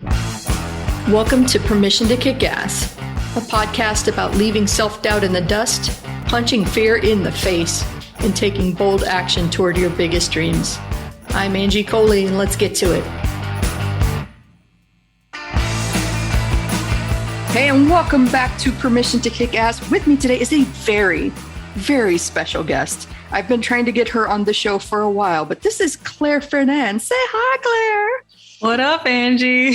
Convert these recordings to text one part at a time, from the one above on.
Welcome to Permission to Kick Ass, a podcast about leaving self-doubt in the dust, punching fear in the face, and taking bold action toward your biggest dreams. I'm Angie Coley, and let's get to it. Hey, and welcome back to Permission to Kick Ass. With me today is a very, very special guest. I've been trying to get her on the show for a while, but this is Claire Fernan. Say hi, Claire. What up, Angie?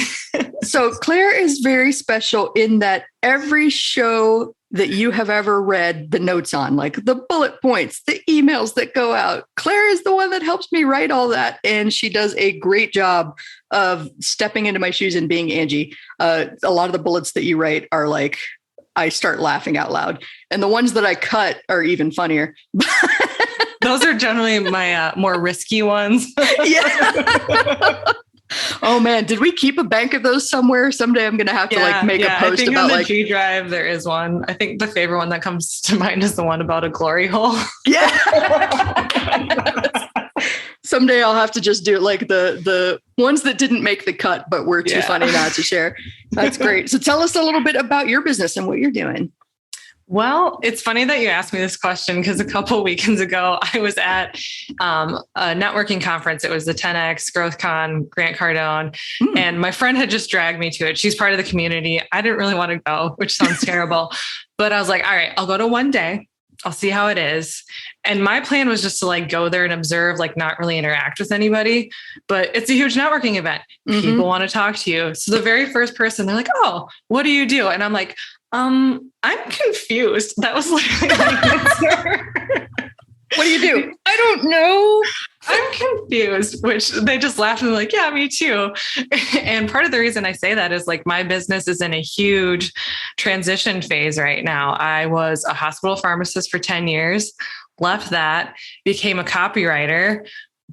So Claire is very special in that every show that you have ever read the notes on, like the bullet points, the emails that go out, Claire is the one that helps me write all that. And she does a great job of stepping into my shoes and being Angie. A lot of the bullets that you write are like, I start laughing out loud. And the ones that I cut are even funnier. Those are generally my more risky ones. Yeah. Oh man, did we keep a bank of those somewhere? Someday I'm going to have to make a post I think about on the G Drive there is one. I think the favorite one that comes to mind is the one about a glory hole. Yeah. Someday I'll have to just do it like the ones that didn't make the cut, but were too funny not to share. That's great. So tell us a little bit about your business and what you're doing. Well, it's funny that you asked me this question because a couple of weekends ago, I was at a networking conference. It was the 10X Growth Con, Grant Cardone, and my friend had just dragged me to it. She's part of the community. I didn't really want to go, which sounds terrible, but I was like, all right, I'll go to one day. I'll see how it is. And my plan was just to like go there and observe, like not really interact with anybody, but it's a huge networking event. People want to talk to you. So the very first person, they're like, oh, what do you do? And I'm like, I'm confused. That was literally my answer. What do you do? I don't know. I'm confused, which they just laughed and were like, yeah, me too. And part of the reason I say that is like my business is in a huge transition phase right now. I was a hospital pharmacist for 10 years, left that, became a copywriter,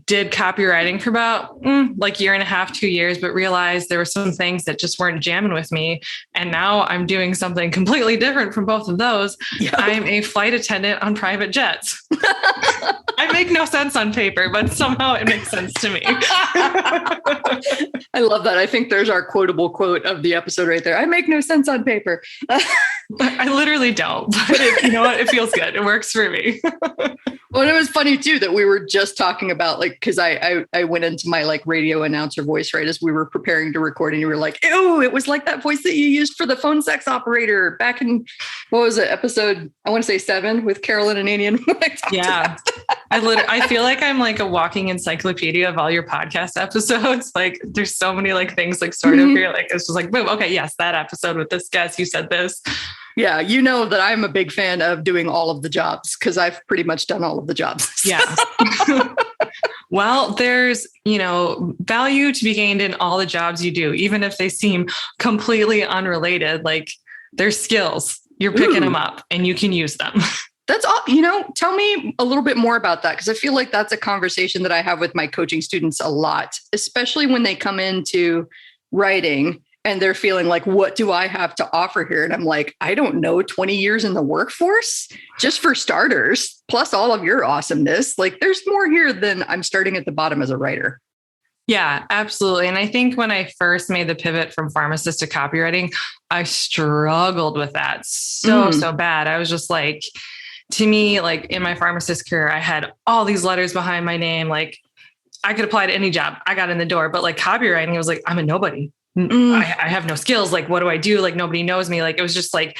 did copywriting for about like year and a half, 2 years, but realized there were some things that just weren't jamming with me. And now I'm doing something completely different from both of those. Yep. I'm a flight attendant on private jets. I make no sense on paper, but somehow it makes sense to me. I love that. I think there's our quotable quote of the episode right there. I make no sense on paper. I literally don't, but you know what? It feels good. It works for me. Well, it was funny too, that we were just talking about like, cause I went into my like radio announcer voice, right, as we were preparing to record, and you were like, ew, it was like that voice that you used for the phone sex operator back in, what was it? Episode, I want to say 7 with Carolyn and Annie. Yeah. I feel like I'm like a walking encyclopedia of all your podcast episodes. Like there's so many like things like sort of here. Like it's just like, boom. Okay. Yes. That episode with this guest, you said this. Yeah. You know that I'm a big fan of doing all of the jobs because I've pretty much done all of the jobs. Yeah. Well, there's, value to be gained in all the jobs you do, even if they seem completely unrelated. Like there's skills, you're picking them up and you can use them. That's all, tell me a little bit more about that. Cause I feel like that's a conversation that I have with my coaching students a lot, especially when they come into writing and they're feeling like, what do I have to offer here? And I'm like, I don't know, 20 years in the workforce, just for starters, plus all of your awesomeness. Like there's more here than I'm starting at the bottom as a writer. Yeah, absolutely. And I think when I first made the pivot from pharmacist to copywriting, I struggled with that so bad. I was just like, to me, like in my pharmacist career, I had all these letters behind my name. Like I could apply to any job. I got in the door, but like copywriting, I was like, I'm a nobody. I have no skills. Like, what do I do? Like, nobody knows me. Like, it was just like,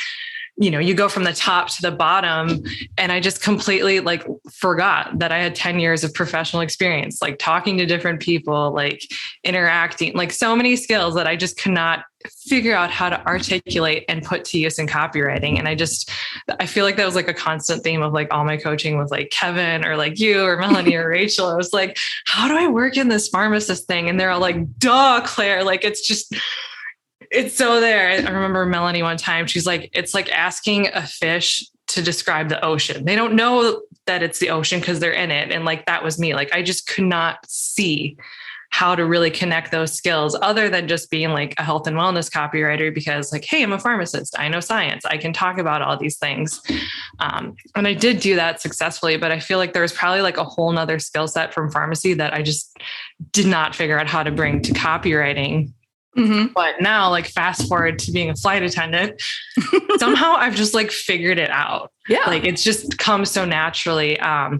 you go from the top to the bottom. And I just completely like forgot that I had 10 years of professional experience, like talking to different people, like interacting, like so many skills that I just could not figure out how to articulate and put to use in copywriting. And I feel like that was like a constant theme of like all my coaching with like Kevin or like you or Melanie or Rachel. I was like, how do I work in this pharmacist thing? And they're all like, duh, Claire, like, it's so there. I remember Melanie one time, she's like, it's like asking a fish to describe the ocean. They don't know that it's the ocean because they're in it. And like, that was me. Like, I just could not see how to really connect those skills other than just being like a health and wellness copywriter, because like, hey, I'm a pharmacist. I know science. I can talk about all these things. And I did do that successfully, but I feel like there's probably like a whole nother skill set from pharmacy that I just did not figure out how to bring to copywriting. Mm-hmm. But now, like, fast forward to being a flight attendant, somehow I've just like figured it out. Yeah. Like it's just comes so naturally. A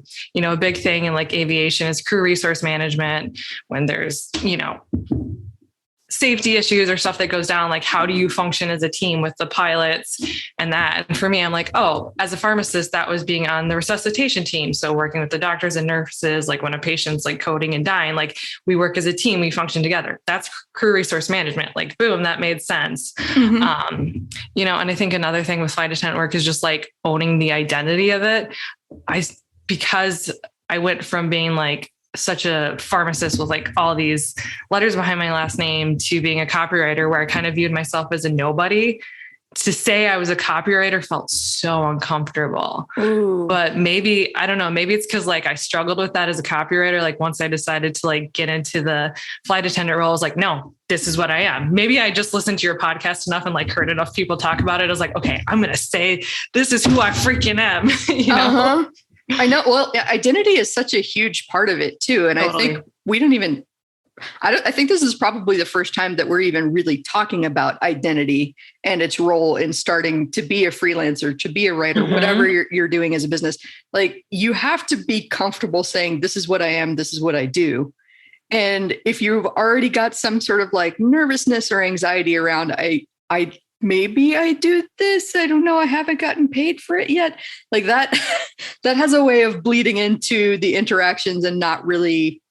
big thing in like aviation is crew resource management. When there's, safety issues or stuff that goes down, like how do you function as a team with the pilots and that. And for me, I'm like, oh, as a pharmacist, that was being on the resuscitation team. So working with the doctors and nurses, like when a patient's like coding and dying, like we work as a team, we function together. That's crew resource management. Like, boom, that made sense. Mm-hmm. And I think another thing with flight attendant work is just like owning the identity of it. Because I went from being like such a pharmacist with like all these letters behind my last name to being a copywriter where I kind of viewed myself as a nobody. To say I was a copywriter felt so uncomfortable. Ooh. But maybe, I don't know, maybe it's because like I struggled with that as a copywriter. Like once I decided to like get into the flight attendant role, I was like, no, this is what I am. Maybe I just listened to your podcast enough and like heard enough people talk about it. I was like, okay, I'm going to say, this is who I freaking am. Uh-huh. I know. Well, identity is such a huge part of it too. And totally. I think we don't even, I think this is probably the first time that we're even really talking about identity and its role in starting to be a freelancer, to be a writer, mm-hmm. whatever you're doing as a business. Like you have to be comfortable saying, this is what I am. This is what I do. And if you've already got some sort of like nervousness or anxiety around, maybe I do this. I don't know. I haven't gotten paid for it yet. Like that has a way of bleeding into the interactions and not really,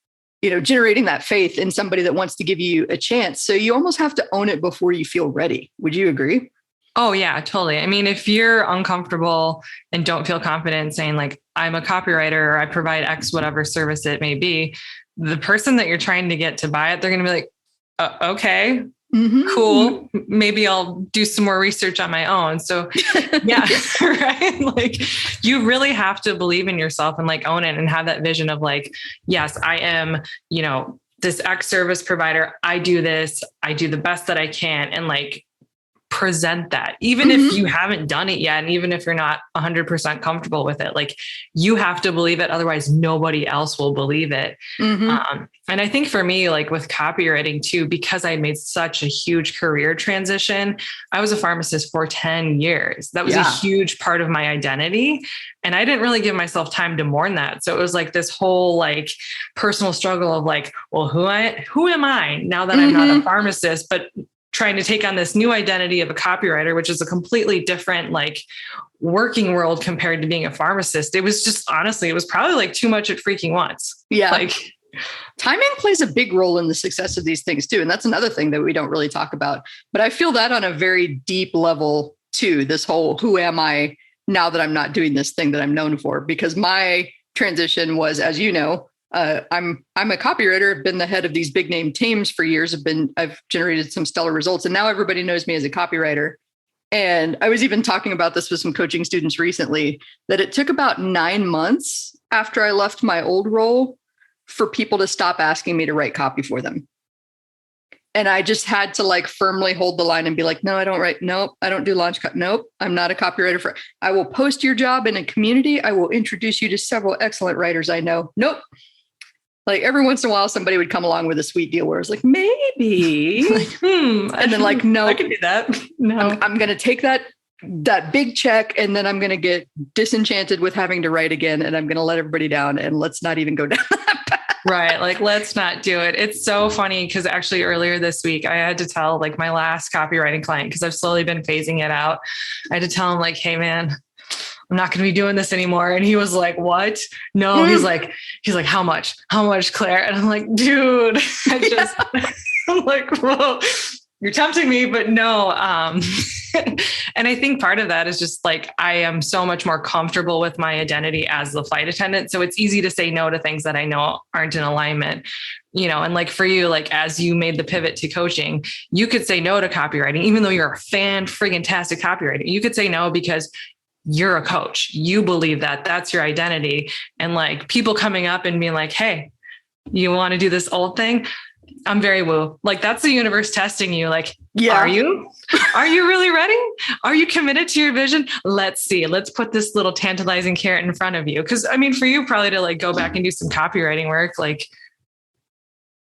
generating that faith in somebody that wants to give you a chance. So you almost have to own it before you feel ready. Would you agree? Oh yeah, totally. I mean, if you're uncomfortable and don't feel confident saying like, I'm a copywriter or I provide X, whatever service it may be, the person that you're trying to get to buy it, they're going to be like, okay, mm-hmm. cool. Maybe I'll do some more research on my own. So yeah, right. Like you really have to believe in yourself and like own it and have that vision of like, yes, I am, this X service provider. I do this. I do the best that I can. And like, present that even mm-hmm. if you haven't done it yet. And even if you're not 100% comfortable with it, like you have to believe it. Otherwise nobody else will believe it. Mm-hmm. And I think for me, like with copywriting too, because I made such a huge career transition, I was a pharmacist for 10 years. That was a huge part of my identity. And I didn't really give myself time to mourn that. So it was like this whole like personal struggle of like, well, who am I now that mm-hmm. I'm not a pharmacist, but trying to take on this new identity of a copywriter, which is a completely different like working world compared to being a pharmacist. It was just, honestly, it was probably like too much at freaking once. Yeah. Like timing plays a big role in the success of these things too. And that's another thing that we don't really talk about, but I feel that on a very deep level too, this whole, who am I now that I'm not doing this thing that I'm known for? Because my transition was, as you know, I'm a copywriter. I've been the head of these big name teams for years. I've generated some stellar results, and now everybody knows me as a copywriter. And I was even talking about this with some coaching students recently, that it took about 9 months after I left my old role for people to stop asking me to write copy for them. And I just had to like firmly hold the line and be like, no, I don't write. Nope. I don't do launch. Nope. I'm not a copywriter I will post your job in a community. I will introduce you to several excellent writers I know. Nope. Like every once in a while, somebody would come along with a sweet deal where it's like, maybe, like, and then like, no, I can do that. No, I'm going to take that big check. And then I'm going to get disenchanted with having to write again. And I'm going to let everybody down, and let's not even go down that path. Right. Like, let's not do it. It's so funny because actually earlier this week, I had to tell like my last copywriting client, because I've slowly been phasing it out. I had to tell him like, hey man, I'm not going to be doing this anymore. And he was like, what? No, he's like, how much, Claire? And I'm like, dude, I'm like, whoa, you're tempting me, but no. And I think part of that is just like, I am so much more comfortable with my identity as the flight attendant. So it's easy to say no to things that I know aren't in alignment, and like for you, like as you made the pivot to coaching, you could say no to copywriting, even though you're a friggin-tastic copywriter. You could say no because you're a coach. You believe that that's your identity. And like people coming up and being like, hey, you want to do this old thing? I'm very woo. Like that's the universe testing you. Like, are you really ready? Are you committed to your vision? Let's see. Let's put this little tantalizing carrot in front of you. Cause I mean, for you probably to like go back and do some copywriting work, like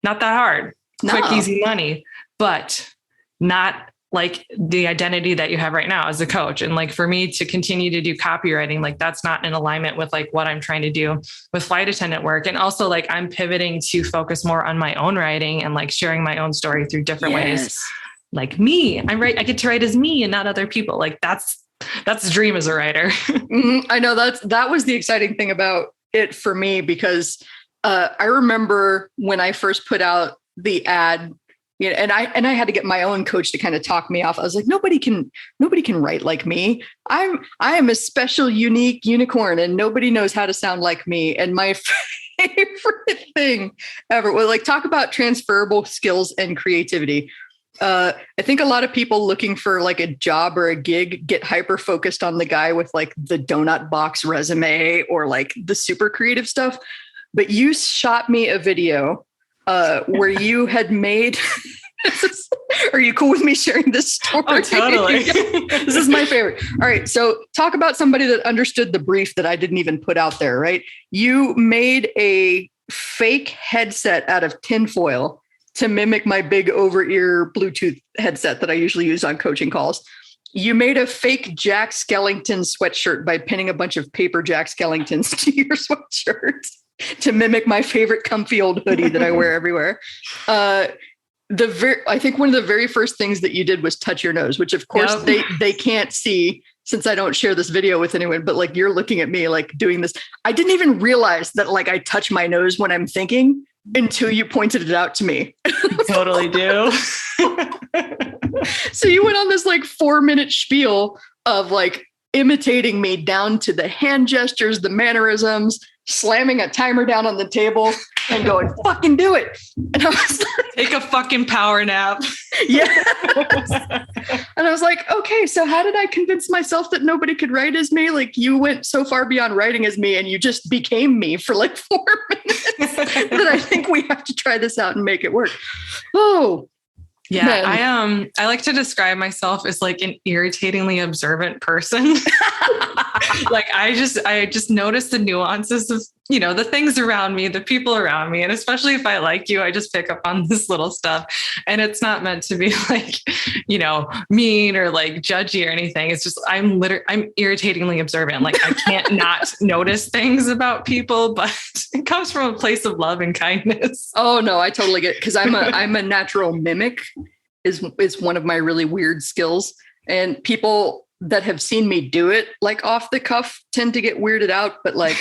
not that hard, quick, easy money. But not like the identity that you have right now as a coach. And like, for me to continue to do copywriting, like that's not in alignment with like what I'm trying to do with flight attendant work. And also like I'm pivoting to focus more on my own writing and like sharing my own story through different ways. Like me, I get to write as me and not other people. Like that's the dream as a writer. I know that was the exciting thing about it for me, because I remember when I first put out the ad, you know, and I had to get my own coach to kind of talk me off. I was like, nobody can write like me. I am a special, unique unicorn, and nobody knows how to sound like me. And my favorite thing ever was like, talk about transferable skills and creativity. I think a lot of people looking for like a job or a gig get hyper focused on the guy with like the donut box resume or like the super creative stuff. But you shot me a video where you had made. Are you cool with me sharing this story? Oh, totally. This is my favorite. All right. So talk about somebody that understood the brief that I didn't even put out there, right? You made a fake headset out of tinfoil to mimic my big over-ear Bluetooth headset that I usually use on coaching calls. You made a fake Jack Skellington sweatshirt by pinning a bunch of paper Jack Skellingtons to your sweatshirt to mimic my favorite comfy old hoodie that I wear everywhere. I think one of the very first things that you did was touch your nose, which of course they can't see since I don't share this video with anyone, but like you're looking at me like doing this. I didn't even realize that like I touch my nose when I'm thinking until you pointed it out to me. Totally do. So you went on this like 4-minute spiel of like imitating me down to the hand gestures, the mannerisms, slamming a timer down on the table and going, fucking do it. And I was like, take a fucking power nap. Yeah. And I was like, okay, so how did I convince myself that nobody could write as me? Like you went so far beyond writing as me and you just became me for like 4 minutes that I think we have to try this out and make it work. Oh, yeah. Man. I like to describe myself as like an irritatingly observant person. Like I just notice the nuances of, you know, the things around me, the people around me. And especially if I like you, I just pick up on this little stuff. And it's not meant to be like, you know, mean or like judgy or anything. It's just, I'm irritatingly observant. Like I can't not notice things about people, but it comes from a place of love and kindness. Oh no, I totally get it. Cause I'm a natural mimic is one of my really weird skills. And people that have seen me do it like off the cuff tend to get weirded out. But like,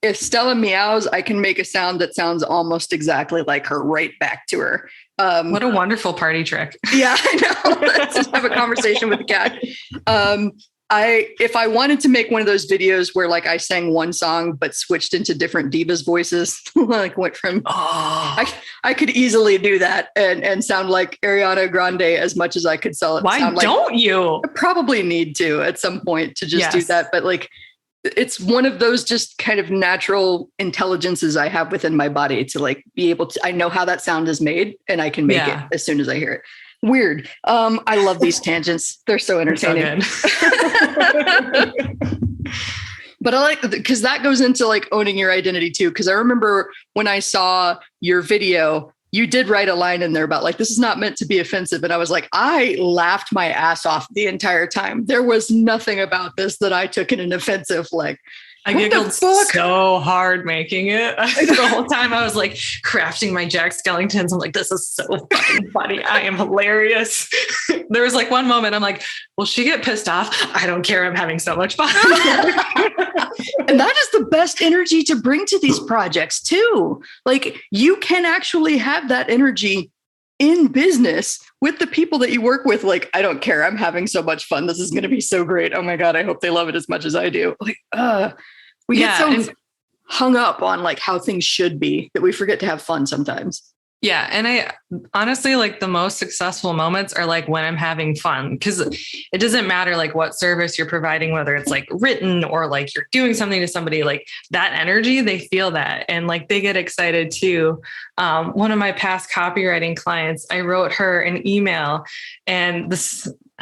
if Stella meows, I can make a sound that sounds almost exactly like her right back to her. What a wonderful party trick. Yeah, I know. Let's have a conversation with the cat. If I wanted to make one of those videos where like I sang one song, but switched into different divas voices, like went from, I could easily do that and sound like Ariana Grande as much as I could sell it. Why don't you? I probably need to at some point to just do that. But like, it's one of those just kind of natural intelligences I have within my body to like be able to, I know how that sound is made and I can make it as soon as I hear it. Weird. I love these tangents. They're so entertaining. But I like, because that goes into like owning your identity too. Because I remember when I saw your video, you did write a line in there about like, this is not meant to be offensive. And I was like, I laughed my ass off the entire time. There was nothing about this that I took in an offensive, like, I giggled so hard making it. The whole time I was like crafting my Jack Skellingtons. I'm like, this is so fucking funny. I am hilarious. There was like one moment I'm like, will she get pissed off? I don't care. I'm having so much fun. And that is the best energy to bring to these projects too. Like you can actually have that energy in business with the people that you work with. Like, I don't care. I'm having so much fun. This is going to be so great. Oh my God. I hope they love it as much as I do. Like, we get so hung up on like how things should be that we forget to have fun sometimes. Yeah. And I honestly, like the most successful moments are like when I'm having fun, because it doesn't matter like what service you're providing, whether it's like written or like you're doing something to somebody, like that energy, they feel that. And like, they get excited too. One of my past copywriting clients, I wrote her an email and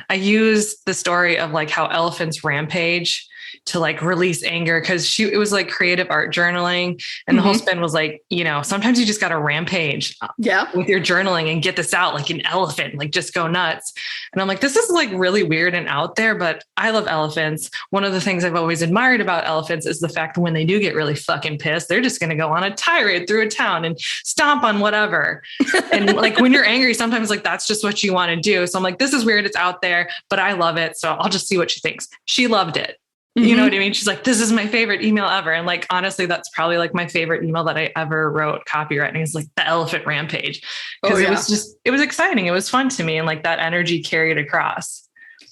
I used the story of like how elephants rampage. to like release anger. Cause it was like creative art journaling. And the whole spin was like, sometimes you just got to rampage with your journaling and get this out like an elephant, like just go nuts. And I'm like, this is like really weird and out there, but I love elephants. One of the things I've always admired about elephants is the fact that when they do get really fucking pissed, they're just going to go on a tirade through a town and stomp on whatever. And like when you're angry, sometimes like that's just what you want to do. So I'm like, this is weird. It's out there, but I love it. So I'll just see what she thinks. She loved it. You know what I mean? She's like, this is my favorite email ever. And like, honestly, that's probably like my favorite email that I ever wrote copywriting is like the elephant rampage. Cause it was exciting. It was fun to me. And like that energy carried across.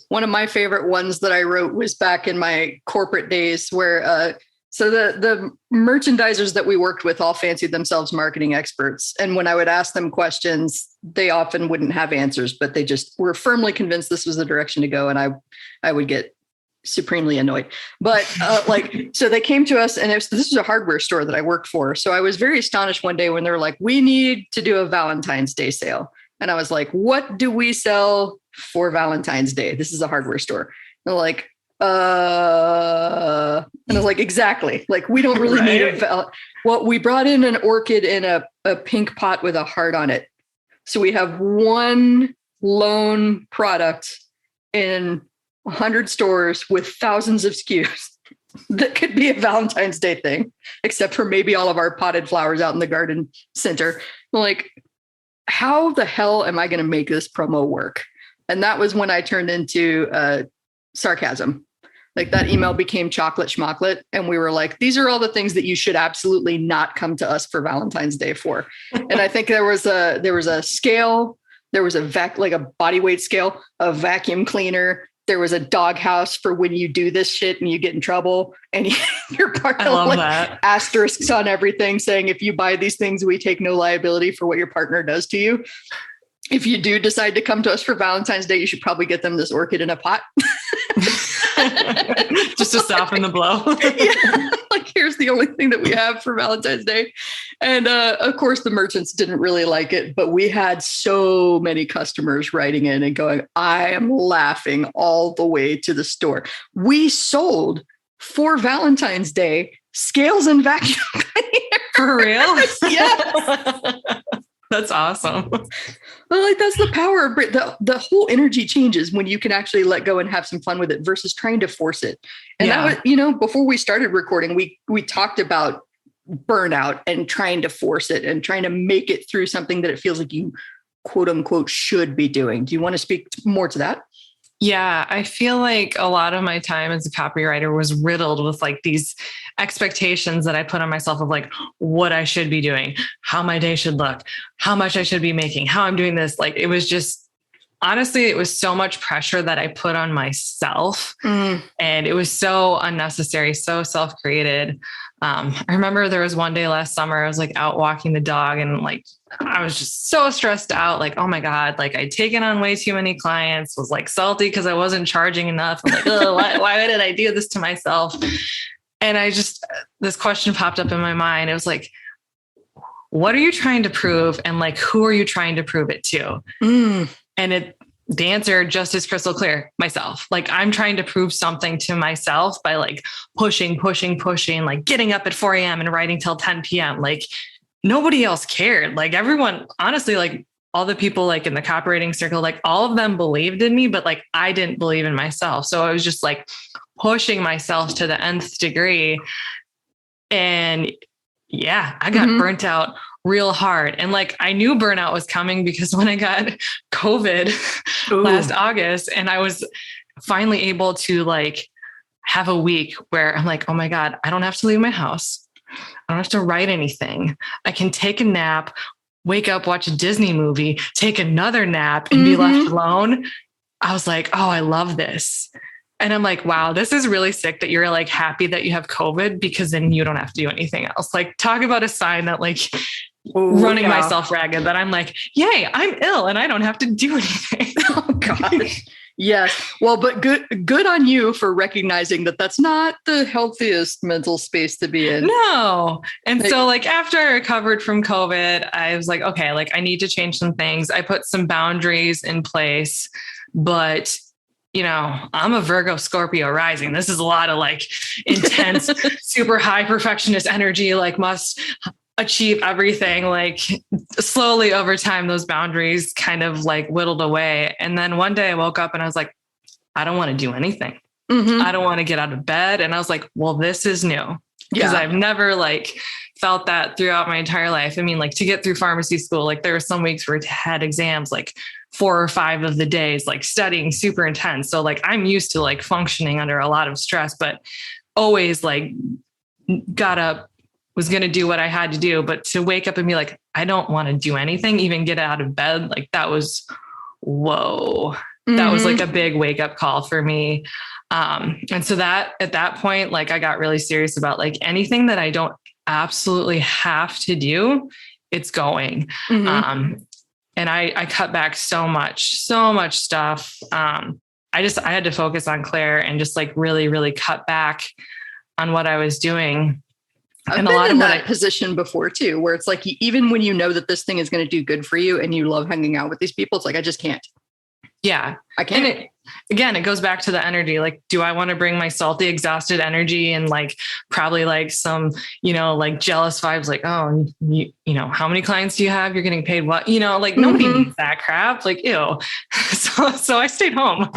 One of my favorite ones that I wrote was back in my corporate days where, so the merchandisers that we worked with all fancied themselves marketing experts. And when I would ask them questions, they often wouldn't have answers, but they just were firmly convinced this was the direction to go. And I would get supremely annoyed. But so they came to us and this was a hardware store that I worked for. So I was very astonished one day when they were like, we need to do a Valentine's Day sale. And I was like, what do we sell for Valentine's Day? This is a hardware store. And they're like, and I was like, exactly. Like, we don't really need we brought in an orchid in a pink pot with a heart on it. So we have one lone product in 100 stores with thousands of SKUs that could be a Valentine's Day thing, except for maybe all of our potted flowers out in the garden center. I'm like, how the hell am I going to make this promo work? And that was when I turned into sarcasm. Like that email became chocolate schmocklet. And we were like, these are all the things that you should absolutely not come to us for Valentine's Day for. And I think there was a scale, there was a body weight scale, a vacuum cleaner. There was a doghouse for when you do this shit and you get in trouble, and you're part of like asterisks on everything saying, if you buy these things, we take no liability for what your partner does to you. If you do decide to come to us for Valentine's Day, you should probably get them this orchid in a pot. Just to soften the blow. Yeah. Like, here's the only thing that we have for Valentine's Day. And of course, the merchants didn't really like it, but we had so many customers writing in and going, I am laughing all the way to the store. We sold for Valentine's Day scales and vacuum cleaners. For real? Yes. That's awesome. Well, like that's the power of the whole energy changes when you can actually let go and have some fun with it versus trying to force it. And that was, before we started recording, we talked about burnout and trying to force it and trying to make it through something that it feels like you quote unquote should be doing. Do you want to speak more to that? Yeah, I feel like a lot of my time as a copywriter was riddled with like these expectations that I put on myself of like what I should be doing, how my day should look, how much I should be making, how I'm doing this. Like, it was just, honestly, it was so much pressure that I put on myself and it was so unnecessary, so self-created. I remember there was one day last summer, I was like out walking the dog and like, I was just so stressed out. Like, oh my God, like I'd taken on way too many clients, was like salty because I wasn't charging enough. I'm like, oh, why did I do this to myself? And this question popped up in my mind. It was like, what are you trying to prove? And like, who are you trying to prove it to? And the answer just is crystal clear, myself. Like, I'm trying to prove something to myself by like pushing, like getting up at 4 a.m. and writing till 10 p.m. Like, nobody else cared. Like, everyone, honestly, like all the people like in the copywriting circle, like all of them believed in me, but like I didn't believe in myself. So I was just like pushing myself to the nth degree. And yeah, I got burnt out real hard. And like, I knew burnout was coming because when I got COVID last August and I was finally able to like have a week where I'm like, oh my God, I don't have to leave my house. I don't have to write anything. I can take a nap, wake up, watch a Disney movie, take another nap and be left alone. I was like, oh, I love this. And I'm like, wow, this is really sick that you're like happy that you have COVID because then you don't have to do anything else. Like, talk about a sign that like running myself ragged, that I'm like, yay, I'm ill and I don't have to do anything. Oh gosh. Yes. Well, but good on you for recognizing that that's not the healthiest mental space to be in. No. And so like after I recovered from COVID, I was like, okay, like I need to change some things. I put some boundaries in place, but I'm a Virgo Scorpio rising. This is a lot of like intense, super high perfectionist energy, like must achieve everything. Like slowly over time, those boundaries kind of like whittled away. And then one day I woke up and I was like, I don't want to do anything. I don't want to get out of bed. And I was like, well, this is new because I've never like felt that throughout my entire life. I mean, like to get through pharmacy school, like there were some weeks where I had exams, like 4 or 5 of the days, like studying super intense. So like, I'm used to like functioning under a lot of stress, but always like got up, was going to do what I had to do. But to wake up and be like, I don't want to do anything, even get out of bed. Like that was, whoa, that was like a big wake up call for me. And so that at that point, like I got really serious about like anything that I don't absolutely have to do, it's going. And I cut back so much stuff. I had to focus on Claire and just like really, really cut back on what I was doing. I've been in that position before too, where it's like, even when you know that this thing is going to do good for you and you love hanging out with these people, it's like, I just can't. Yeah. I can't. And it goes back to the energy. Like, do I want to bring my salty, exhausted energy and like, probably like some, like jealous vibes, like, oh, how many clients do you have? You're getting paid what, like nobody needs that crap. Like, ew. So I stayed home.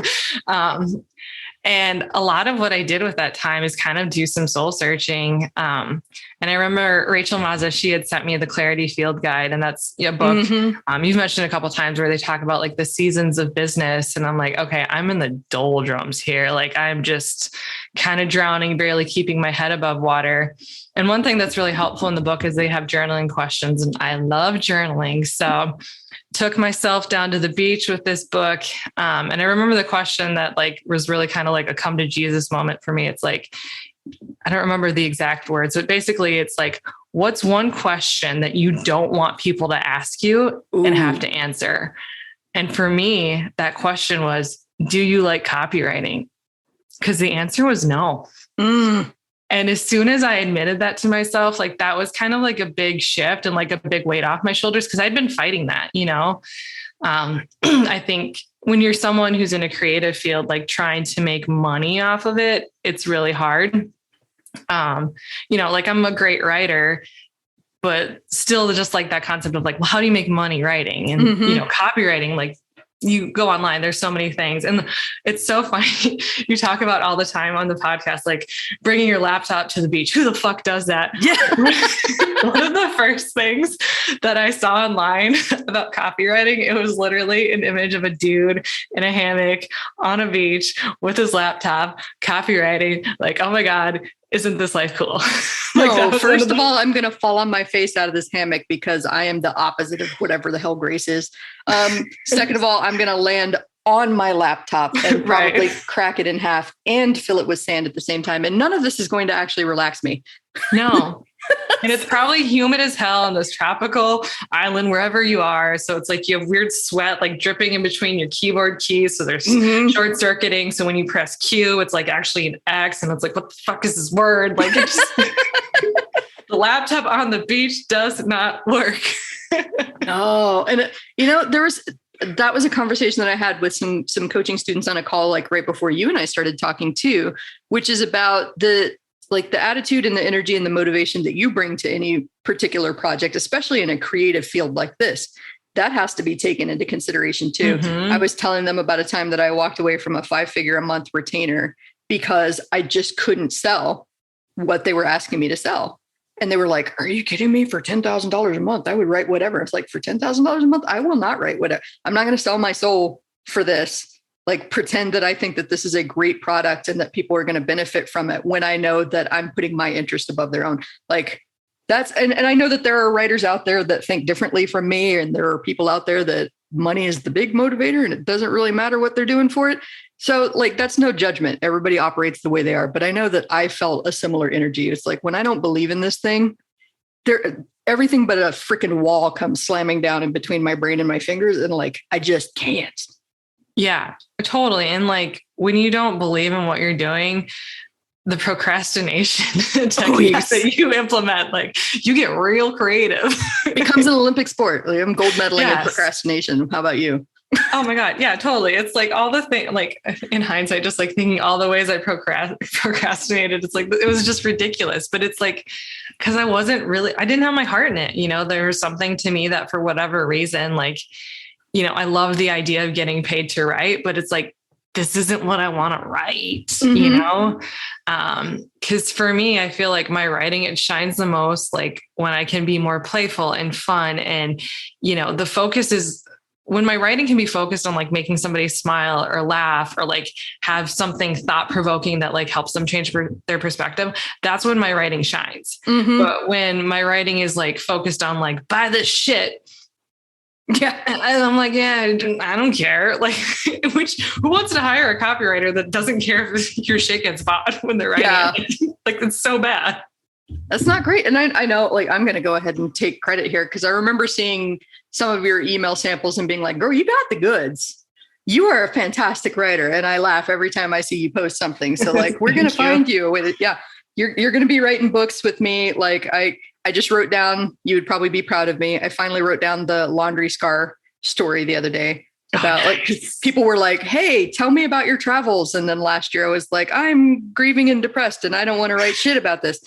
And a lot of what I did with that time is kind of do some soul searching. And I remember Rachel Mazza, she had sent me the Clarity Field Guide, and that's a book you've mentioned a couple of times where they talk about like the seasons of business. And I'm like, okay, I'm in the doldrums here. Like I'm just kind of drowning, barely keeping my head above water. And one thing that's really helpful in the book is they have journaling questions, and I love journaling. So took myself down to the beach with this book. And I remember the question that like was really kind of like a come to Jesus moment for me. It's like, I don't remember the exact words, but basically it's like, what's one question that you don't want people to ask you and have to answer? And for me, that question was, do you like copywriting? Because the answer was no. And as soon as I admitted that to myself, like that was kind of like a big shift and like a big weight off my shoulders, because I'd been fighting that, I think when you're someone who's in a creative field, like trying to make money off of it, it's really hard. Like I'm a great writer, but still just like that concept of like, well, how do you make money writing? And, copywriting, like you go online, there's so many things. And it's so funny. You talk about all the time on the podcast, like bringing your laptop to the beach. Who the fuck does that? Yeah. One of the first things that I saw online about copywriting, it was literally an image of a dude in a hammock on a beach with his laptop copywriting. Like, oh my God, isn't this life cool? No, first of all, I'm going to fall on my face out of this hammock because I am the opposite of whatever the hell Grace is. Second of all, I'm going to land on my laptop and probably crack it in half and fill it with sand at the same time. And none of this is going to actually relax me. No. And it's probably humid as hell on this tropical island, wherever you are. So it's like you have weird sweat, like dripping in between your keyboard keys. So there's short circuiting. So when you press Q, it's like actually an X, and it's like, what the fuck is this word? Like it's just, the laptop on the beach does not work. No. And that was a conversation that I had with some coaching students on a call, like right before you and I started talking too, which is about the attitude and the energy and the motivation that you bring to any particular project, especially in a creative field like this. That has to be taken into consideration too. I was telling them about a time that I walked away from a 5-figure a month retainer because I just couldn't sell what they were asking me to sell. And they were like, are you kidding me? For $10,000 a month, I would write whatever. It's like, for $10,000 a month, I will not write whatever. I'm not going to sell my soul for this. Like pretend that I think that this is a great product and that people are going to benefit from it when I know that I'm putting my interest above their own. Like that's, and I know that there are writers out there that think differently from me. And there are people out there that money is the big motivator and it doesn't really matter what they're doing for it. So like, that's no judgment. Everybody operates the way they are. But I know that I felt a similar energy. It's like, when I don't believe in this thing, everything but a freaking wall comes slamming down in between my brain and my fingers. And like, I just can't. Yeah, totally. And like, when you don't believe in what you're doing, the procrastination techniques that you implement, like you get real creative. It becomes an Olympic sport. Like, I'm gold medaling in procrastination. How about you? Oh my God. Yeah, totally. It's like all the thing, like in hindsight, just like thinking all the ways I procrastinated. It's like, it was just ridiculous, but it's like, cause I didn't have my heart in it. There was something to me that for whatever reason, like, I love the idea of getting paid to write, but it's like, this isn't what I want to write, cause for me, I feel like my writing, it shines the most, like when I can be more playful and fun. And, the focus is, when my writing can be focused on like making somebody smile or laugh or like have something thought provoking that like helps them change their perspective, that's when my writing shines. But when my writing is like focused on like, buy this shit. Yeah. And I'm like, yeah, I don't care. Like, who wants to hire a copywriter that doesn't care if your shit gets bought when they're writing? Yeah. Like, it's so bad. That's not great. And I know, like, I'm going to go ahead and take credit here because I remember seeing some of your email samples and being like, girl, you got the goods. You are a fantastic writer. And I laugh every time I see you post something. So like, we're going to find you with it. Yeah. You're going to be writing books with me. Like I just wrote down, you would probably be proud of me. I finally wrote down the laundry scar story the other day about like, people were like, hey, tell me about your travels. And then last year I was like, I'm grieving and depressed and I don't want to write shit about this.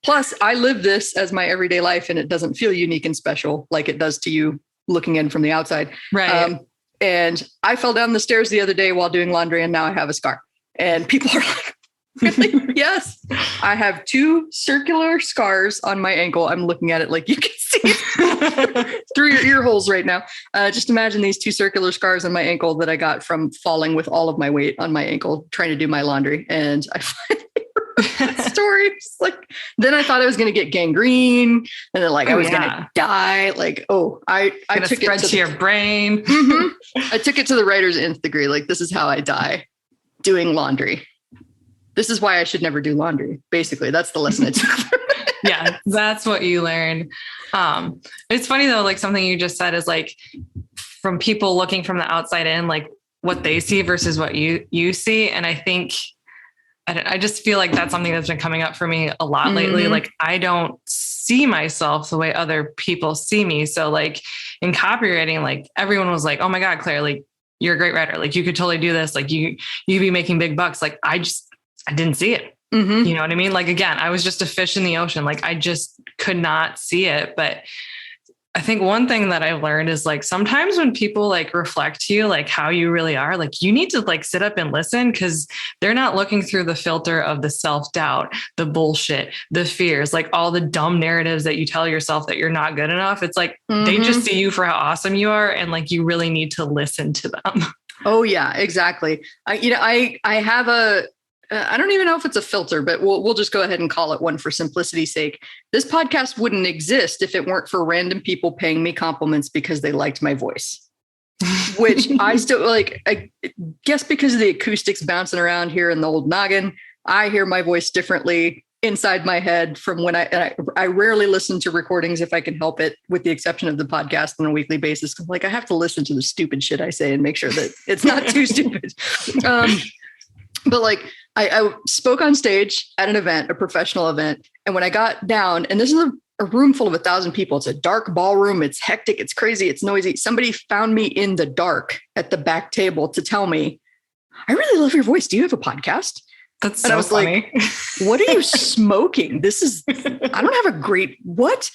Plus I live this as my everyday life and it doesn't feel unique and special like it does to you looking in from the outside. Right. And I fell down the stairs the other day while doing laundry and now I have a scar and people are like, really? Yes. I have 2 circular scars on my ankle. I'm looking at it like you can see through your ear holes right now. Just imagine these 2 circular scars on my ankle that I got from falling with all of my weight on my ankle, trying to do my laundry. And I finally wrote that story. It's like, then I thought I was going to get gangrene and then like I was going to die. Like, I took it to your brain. I took it to the writer's nth degree. Like, this is how I die doing laundry. This is why I should never do laundry. Basically, that's the lesson I took. Yeah, that's what you learned. It's funny though, like something you just said is like from people looking from the outside in, like what they see versus what you see. And I think, I just feel like that's something that's been coming up for me a lot lately. Like I don't see myself the way other people see me. So like in copywriting, like everyone was like, oh my God, Claire, like you're a great writer. Like you could totally do this. Like you'd be making big bucks. Like I didn't see it. You know what I mean? Like, again, I was just a fish in the ocean. Like I just could not see it. But I think one thing that I've learned is like, sometimes when people like reflect to you, like how you really are, like you need to like sit up and listen because they're not looking through the filter of the self-doubt, the bullshit, the fears, like all the dumb narratives that you tell yourself that you're not good enough. It's like, they just see you for how awesome you are. And like, you really need to listen to them. Oh yeah, exactly. I have I don't even know if it's a filter, but we'll just go ahead and call it one for simplicity's sake. This podcast wouldn't exist if it weren't for random people paying me compliments because they liked my voice, which I still like, I guess because of the acoustics bouncing around here in the old noggin, I hear my voice differently inside my head from when I rarely listen to recordings if I can help it, with the exception of the podcast on a weekly basis. Like I have to listen to the stupid shit I say and make sure that it's not too stupid. But like, I spoke on stage at an event, a professional event. And when I got down, and this is a room full of 1,000 people, it's a dark ballroom. It's hectic. It's crazy. It's noisy. Somebody found me in the dark at the back table to tell me, I really love your voice. Do you have a podcast? That's so funny. Like, what are you smoking? I don't have a great, what?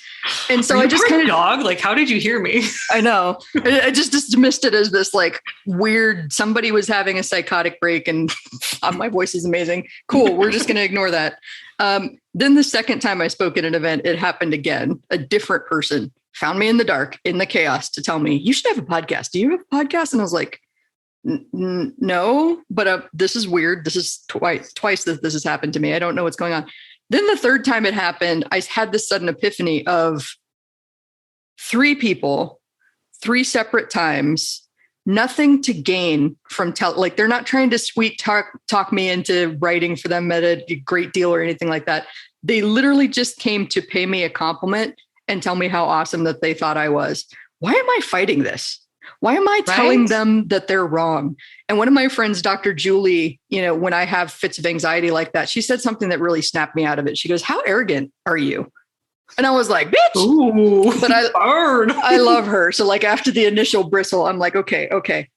And so I just kind of dog, like, how did you hear me? I know. I just dismissed it as this like weird, somebody was having a psychotic break and my voice is amazing. Cool. We're just going to ignore that. Then the second time I spoke at an event, it happened again. A different person found me in the dark, in the chaos to tell me, you should have a podcast. Do you have a podcast? And I was like, no, but this is weird. This is twice that this has happened to me. I don't know what's going on. Then the third time it happened, I had this sudden epiphany of 3 people, 3 separate times, nothing to gain from like they're not trying to sweet talk me into writing for them at a great deal or anything like that. They literally just came to pay me a compliment and tell me how awesome that they thought I was. Why am I fighting this? Why am I telling them that they're wrong? And one of my friends, Dr. Julie, when I have fits of anxiety like that, she said something that really snapped me out of it. She goes, how arrogant are you? And I was like, bitch. Ooh, but I love her. So like after the initial bristle, I'm like, okay.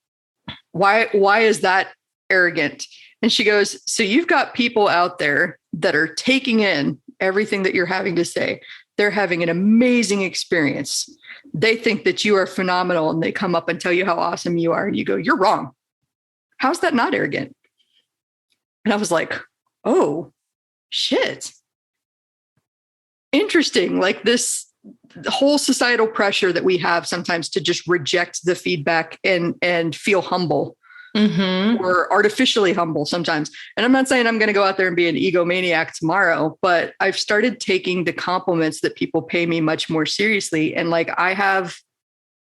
Why is that arrogant? And she goes, so you've got people out there that are taking in everything that you're having to say. They're having an amazing experience. They think that you are phenomenal and they come up and tell you how awesome you are. And you go, you're wrong. How's that not arrogant? And I was like, oh, shit. Interesting. Like this whole societal pressure that we have sometimes to just reject the feedback and feel humble. Or artificially humble sometimes. And I'm not saying I'm going to go out there and be an egomaniac tomorrow, but I've started taking the compliments that people pay me much more seriously. And like, I have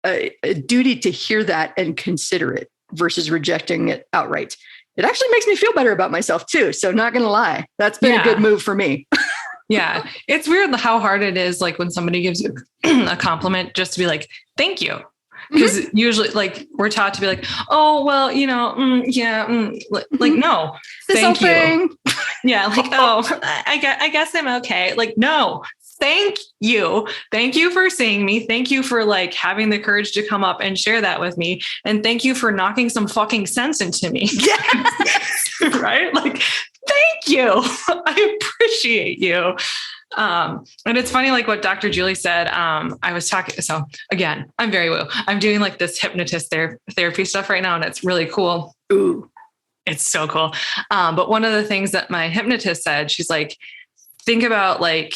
a duty to hear that and consider it versus rejecting it outright. It actually makes me feel better about myself too. So not going to lie, that's been a good move for me. Yeah. It's weird how hard it is. Like when somebody gives you a compliment, just to be like, thank you. Because usually like we're taught to be like, oh, well, like, no, thank you. Yeah. Like, oh, I guess I'm okay. Like, no, thank you. Thank you for seeing me. Thank you for like having the courage to come up and share that with me. And thank you for knocking some fucking sense into me. Yes. Right? Like, thank you. I appreciate you. And it's funny, like what Dr. Julie said, I was talking. So again, I'm very woo. I'm doing like this hypnotist therapy stuff right now. And it's really cool. Ooh, it's so cool. But one of the things that my hypnotist said, she's like, think about it like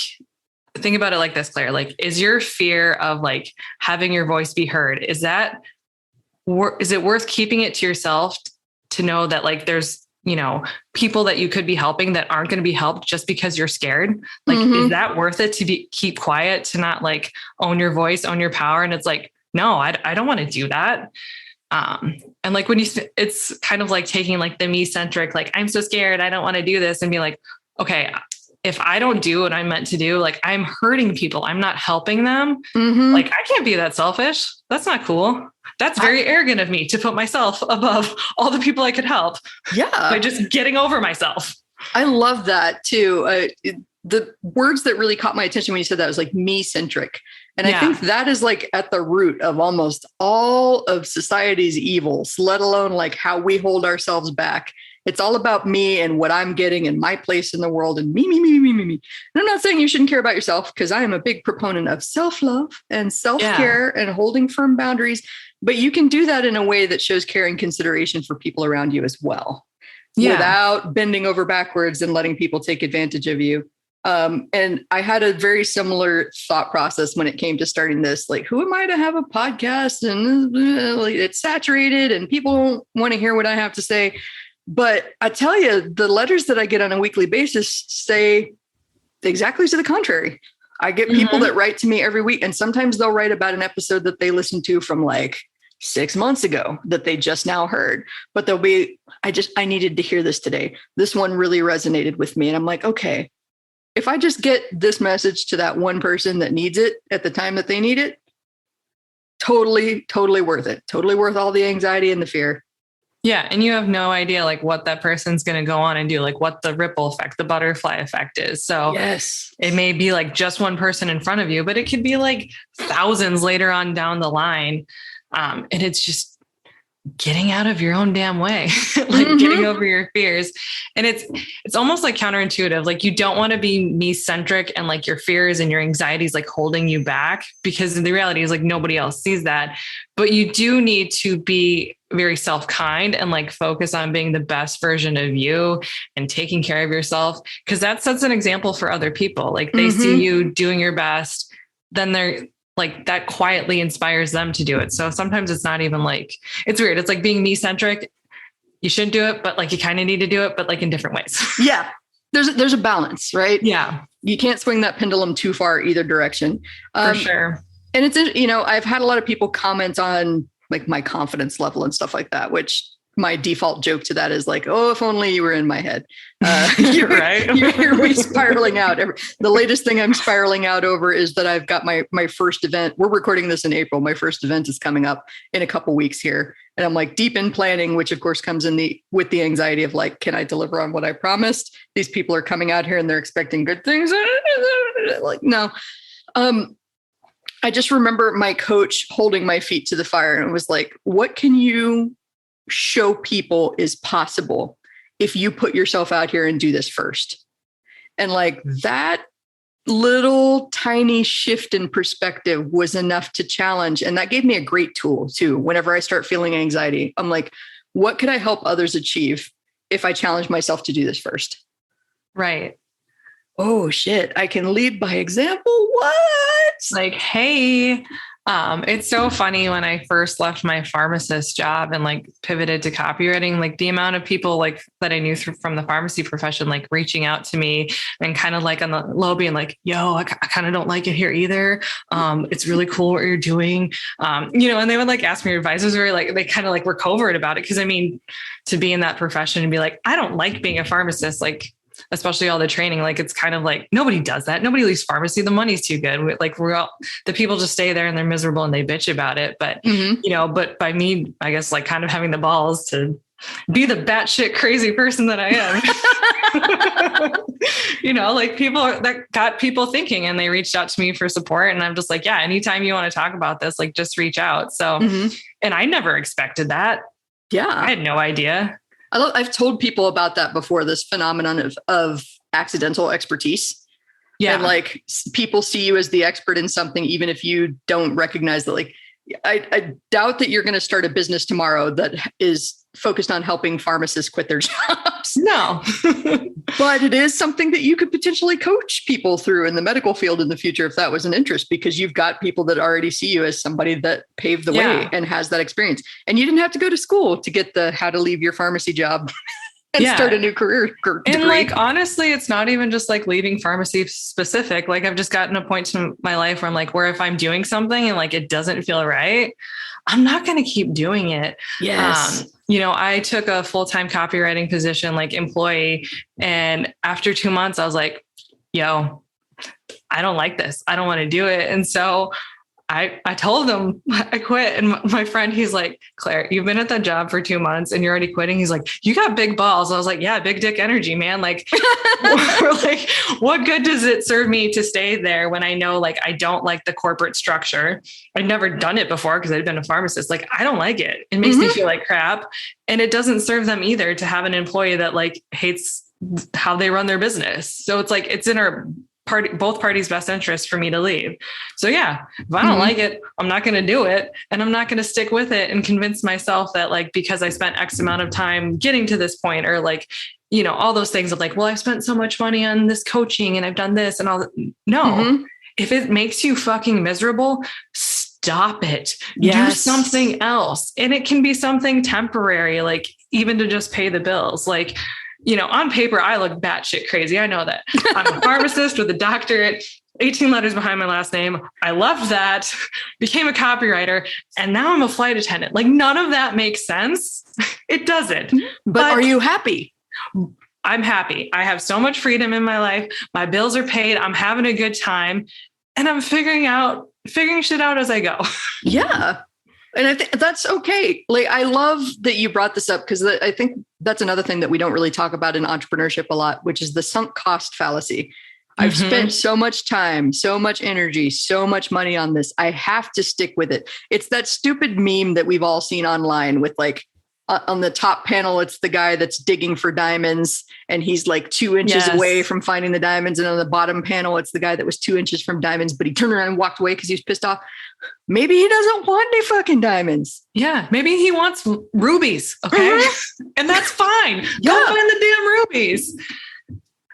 this, Claire, like, is your fear of like having your voice be heard? Is it worth keeping it to yourself to know that like, there's, people that you could be helping that aren't going to be helped just because you're scared? Like, is that worth it to keep quiet, to not like own your voice, own your power? And it's like, no, I don't want to do that. And like it's kind of like taking like the me-centric, like, I'm so scared, I don't want to do this, and be like, okay, if I don't do what I'm meant to do, like I'm hurting people, I'm not helping them. Like I can't be that selfish. That's not cool. That's very arrogant of me to put myself above all the people I could help. Yeah. By just getting over myself. I love that too. The words that really caught my attention when you said that was like me-centric. And I think that is like at the root of almost all of society's evils, let alone like how we hold ourselves back. It's all about me and what I'm getting and my place in the world and me. And I'm not saying you shouldn't care about yourself, because I am a big proponent of self-love and self-care and holding firm boundaries. But you can do that in a way that shows care and consideration for people around you as well, without bending over backwards and letting people take advantage of you. And I had a very similar thought process when it came to starting this. Like, who am I to have a podcast? And it's saturated and people don't want to hear what I have to say. But I tell you, the letters that I get on a weekly basis say exactly to the contrary. I get people that write to me every week, and sometimes they'll write about an episode that they listened to from like 6 months ago that they just now heard. But they'll be, I needed to hear this today. This one really resonated with me. And I'm like, okay, if I just get this message to that one person that needs it at the time that they need it, totally worth it. Totally worth all the anxiety and the fear. Yeah. And you have no idea like what that person's going to go on and do, like what the ripple effect, the butterfly effect is. So yes, it may be like just one person in front of you, but it could be like thousands later on down the line. And it's just getting out of your own damn way, like getting over your fears. And it's almost like counterintuitive. Like you don't want to be me-centric and like your fears and your anxieties like holding you back, because the reality is like nobody else sees that. But you do need to be very self-kind and like focus on being the best version of you and taking care of yourself, because that sets an example for other people. Like they see you doing your best, then they're like, that quietly inspires them to do it. So sometimes it's not even like, it's weird. It's like being me-centric. You shouldn't do it, but like you kind of need to do it, but like in different ways. Yeah. There's a balance, right? Yeah. You can't swing that pendulum too far either direction. For sure. And it's, I've had a lot of people comment on like my confidence level and stuff like that, which my default joke to that is like, oh, if only you were in my head. You're right. You hear me spiraling out. The latest thing I'm spiraling out over is that I've got my first event. We're recording this in April. My first event is coming up in a couple weeks here. And I'm like deep in planning, which of course comes in with the anxiety of like, can I deliver on what I promised? These people are coming out here and they're expecting good things. Like, no. I just remember my coach holding my feet to the fire and was like, what can you show people is possible if you put yourself out here and do this first? And like that little tiny shift in perspective was enough to challenge. And that gave me a great tool too. Whenever I start feeling anxiety, I'm like, what could I help others achieve if I challenge myself to do this first? Right. Oh shit, I can lead by example. What? Like, hey, it's so funny when I first left my pharmacist job and like pivoted to copywriting, like the amount of people like that I knew from the pharmacy profession, like reaching out to me and kind of like on the low being like, yo, I kind of don't like it here either. It's really cool what you're doing. And they would like ask me advice. It was very like, they kind of like were covert about it. Cause I mean, to be in that profession and be like, I don't like being a pharmacist, like, especially all the training, like it's kind of like nobody does that. Nobody leaves pharmacy. The money's too good. Like the people just stay there and they're miserable and they bitch about it. But, but by me, I guess like kind of having the balls to be the batshit crazy person that I am, like people that got people thinking and they reached out to me for support. And I'm just like, yeah, anytime you want to talk about this, like just reach out. So, and I never expected that. Yeah. I had no idea. I've told people about that before, this phenomenon of accidental expertise. Yeah. And like people see you as the expert in something, even if you don't recognize that. Like, I doubt that you're going to start a business tomorrow that is focused on helping pharmacists quit their jobs. No, but it is something that you could potentially coach people through in the medical field in the future if that was an interest, because you've got people that already see you as somebody that paved the way and has that experience. And you didn't have to go to school to get the how to leave your pharmacy job and start a new career degree. And like, honestly, it's not even just like leaving pharmacy specific. Like I've just gotten a point in my life where I'm like, where if I'm doing something and like, it doesn't feel right, I'm not going to keep doing it. Yes. I took a full-time copywriting position, like employee. And after 2 months, I was like, yo, I don't like this. I don't want to do it. And so I told them I quit. And my friend, he's like, Claire, you've been at that job for 2 months and you're already quitting. He's like, you got big balls. I was like, yeah, big dick energy, man. Like, we're like, what good does it serve me to stay there when I know, like, I don't like the corporate structure. I'd never done it before because I'd been a pharmacist. Like, I don't like it. It makes me feel like crap. And it doesn't serve them either to have an employee that like hates how they run their business. So it's like, it's in both parties' best interest for me to leave. So yeah, if I don't like it, I'm not going to do it. And I'm not going to stick with it and convince myself that like, because I spent X amount of time getting to this point, or like, all those things of like, well, I've spent so much money on this coaching and I've done this and all that. No, if it makes you fucking miserable, stop it. Do something else. And it can be something temporary, like even to just pay the bills. Like, on paper, I look batshit crazy. I know that. I'm a pharmacist with a doctorate, 18 letters behind my last name. I loved that, became a copywriter, and now I'm a flight attendant. Like none of that makes sense. It doesn't. But are you happy? I'm happy. I have so much freedom in my life. My bills are paid. I'm having a good time, and I'm figuring shit out as I go. Yeah. And I think that's okay. Like, I love that you brought this up, because I think that's another thing that we don't really talk about in entrepreneurship a lot, which is the sunk cost fallacy. I've spent so much time, so much energy, so much money on this. I have to stick with it. It's that stupid meme that we've all seen online with like on the top panel, it's the guy that's digging for diamonds and he's like 2 inches away from finding the diamonds. And on the bottom panel, it's the guy that was 2 inches from diamonds, but he turned around and walked away because he was pissed off. Maybe he doesn't want any fucking diamonds. Yeah. Maybe he wants rubies. Okay. And that's fine. Go find the damn rubies.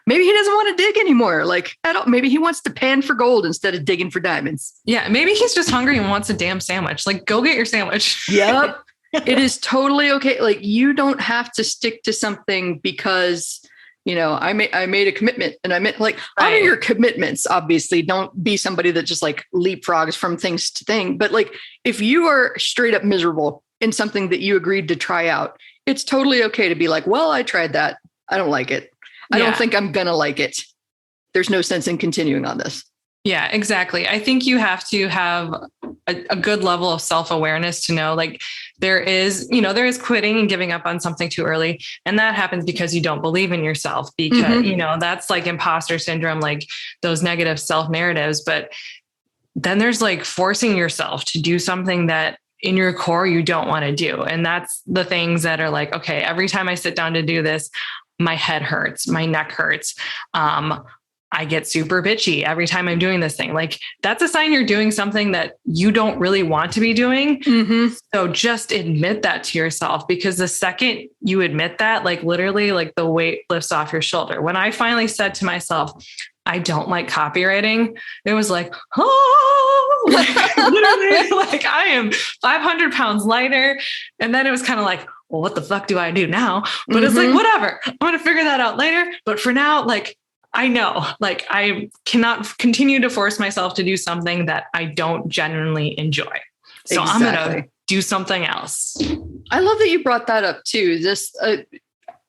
Maybe he doesn't want to dig anymore. Like, maybe he wants to pan for gold instead of digging for diamonds. Yeah. Maybe he's just hungry and wants a damn sandwich. Like, go get your sandwich. Yep. It is totally okay. Like, you don't have to stick to something because, I made a commitment, and I meant like honor your commitments. Obviously, don't be somebody that just like leapfrogs from things to thing. But like, if you are straight up miserable in something that you agreed to try out, it's totally okay to be like, well, I tried that. I don't like it. I don't think I'm going to like it. There's no sense in continuing on this. Yeah, exactly. I think you have to have a good level of self-awareness to know, like, there is quitting and giving up on something too early. And that happens because you don't believe in yourself, because, that's like imposter syndrome, like those negative self-narratives. But then there's like forcing yourself to do something that in your core you don't want to do. And that's the things that are like, okay, every time I sit down to do this, my head hurts, my neck hurts. I get super bitchy every time I'm doing this thing. Like that's a sign you're doing something that you don't really want to be doing. Mm-hmm. So just admit that to yourself, because the second you admit that, like literally like the weight lifts off your shoulder. When I finally said to myself, I don't like copywriting, it was like, oh, like, literally, like I am 500 pounds lighter. And then it was kind of like, well, what the fuck do I do now? But it's like, whatever, I'm going to figure that out later. But for now, like, I know, like I cannot continue to force myself to do something that I don't genuinely enjoy. So I'm going to do something else. I love that you brought that up too. This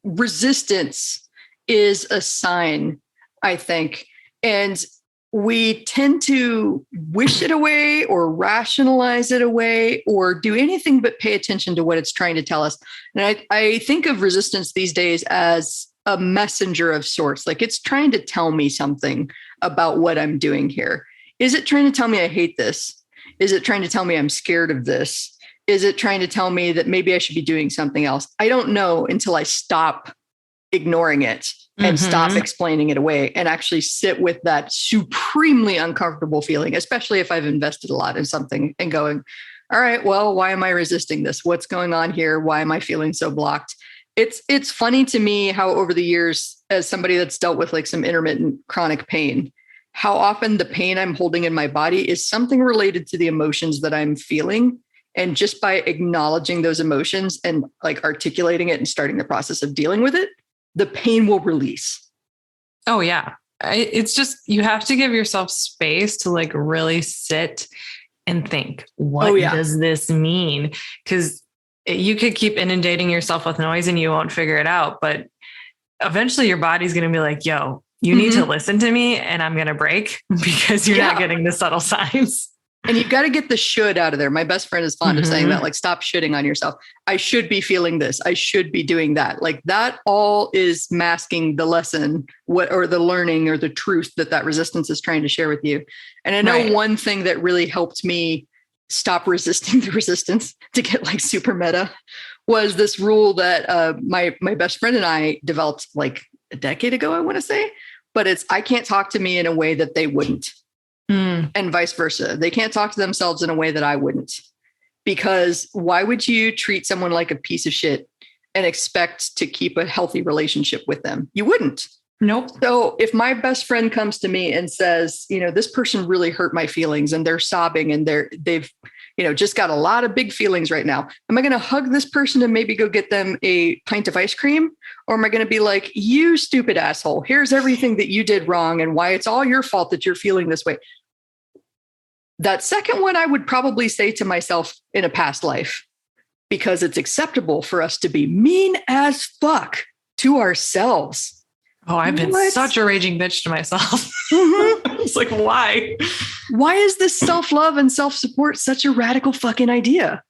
resistance is a sign, I think. And we tend to wish it away or rationalize it away or do anything but pay attention to what it's trying to tell us. And I think of resistance these days as a messenger of sorts. Like it's trying to tell me something about what I'm doing here. Is it trying to tell me I hate this? Is it trying to tell me I'm scared of this? Is it trying to tell me that maybe I should be doing something else? I don't know until I stop ignoring it and stop explaining it away and actually sit with that supremely uncomfortable feeling, especially if I've invested a lot in something and going, all right, well, why am I resisting this? What's going on here? Why am I feeling so blocked? It's funny to me how over the years, as somebody that's dealt with like some intermittent chronic pain, how often the pain I'm holding in my body is something related to the emotions that I'm feeling. And just by acknowledging those emotions and like articulating it and starting the process of dealing with it, the pain will release. Oh yeah. It's just, you have to give yourself space to like really sit and think, what does this mean? Because you could keep inundating yourself with noise and you won't figure it out. But eventually your body's going to be like, yo, you need to listen to me and I'm going to break because you're not getting the subtle signs. And you've got to get the should out of there. My best friend is fond of saying that, like, stop shitting on yourself. I should be feeling this. I should be doing that. Like that all is masking the lesson, or the learning or the truth that resistance is trying to share with you. And I know one thing that really helped me stop resisting the resistance, to get like super meta, was this rule that my best friend and I developed like a decade ago, I want to say, but it's, I can't talk to me in a way that they wouldn't. And vice versa. They can't talk to themselves in a way that I wouldn't, because why would you treat someone like a piece of shit and expect to keep a healthy relationship with them? You wouldn't. Nope. So if my best friend comes to me and says, you know, this person really hurt my feelings and they're sobbing and they've, you know, just got a lot of big feelings right now, am I going to hug this person and maybe go get them a pint of ice cream? Or am I going to be like, you stupid asshole, here's everything that you did wrong and why it's all your fault that you're feeling this way? That second one, I would probably say to myself in a past life, because it's acceptable for us to be mean as fuck to ourselves. Oh, I've been such a raging bitch to myself. It's like, why? Why is this self-love and self-support such a radical fucking idea?